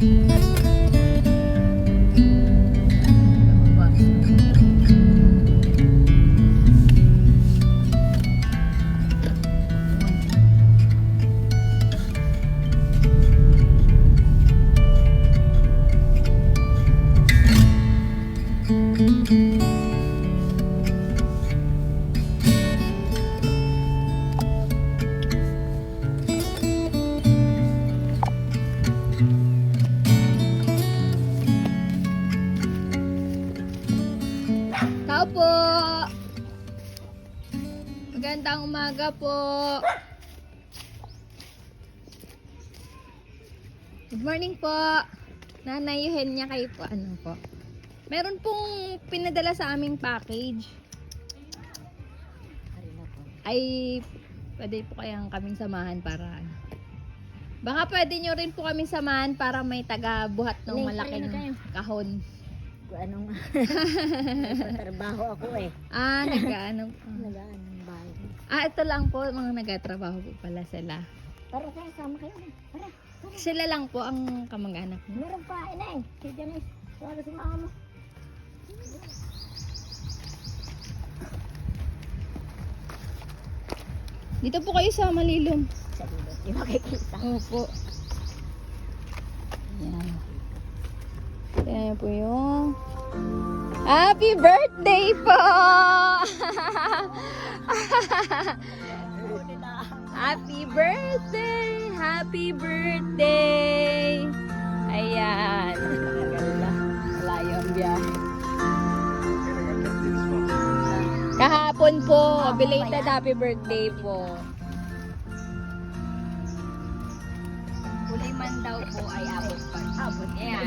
Tao po! Magandang umaga po! Good morning po! Nanay Eugenia kayo po. Ano po? Meron pong pinadala sa aming package. Ay, pwede po kayang kaming samahan para baka pwede nyo rin po kaming samahan para may taga-buhat ng malaking kahon. Anong trabaho ako eh. Nag-ano? Nagaan ng bahay. Ito lang po, mga nagatrabaho po pala sila. Para sama kayo. Para. Sila lang po ang kamag-anak mo. Meron pa, inay. Si Janice. Wala si mama mo. Dito po kayo sa Malilom. Sa dito, di makikita. Opo. Ayan. Ayan po yung happy birthday po! Happy birthday! Happy birthday! Ayan. Malayo ang biyahe. Kahapon po, belated happy birthday po. Kulay man daw po ay abot pa. Abot niya.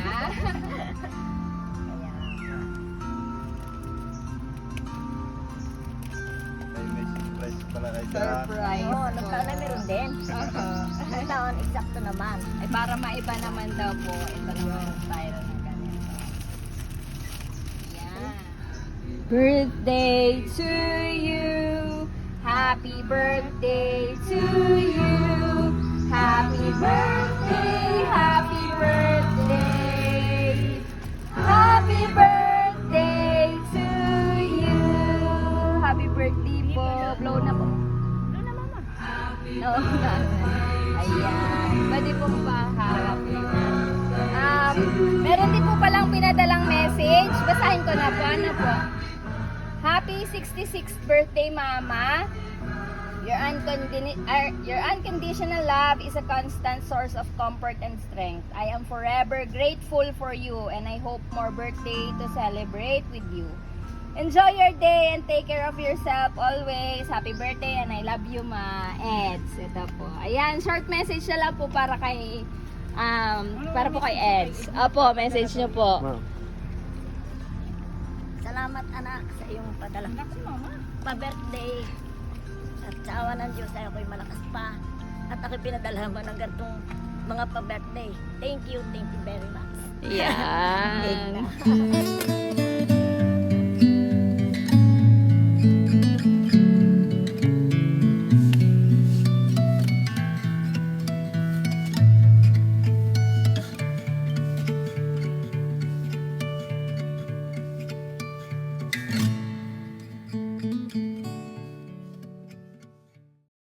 Surprise. Oo, nung taon na meron din. Nung taon, eksakto naman. Ay para maiba naman daw po, ito naman yung style ng ganito. Yan. Birthday to you. Happy birthday to you. Happy birthday, happy birthday. Happy birthday to you. Happy birthday po. Blow na po. Ano na mama? No. Ayan. Pwede po ba happy? Meron din po palang pinadalang message. Basahin ko na po. Ano po? Happy 66th birthday, Mama. Your unconditional love is a constant source of comfort and strength. I am forever grateful for you and I hope more birthday to celebrate with you. Enjoy your day and take care of yourself always. Happy birthday and I love you, Ma. Eds. Ito po. Ayan, short message na lang po para kay Eds. Opo, message nyo po. Salamat anak sa iyong padala. Pa-birthday. At sa awa ng Diyos ay ako'y malakas pa. At ako'y pinadala mo ng ganitong mga pa-birthday. Thank you very much. Yan.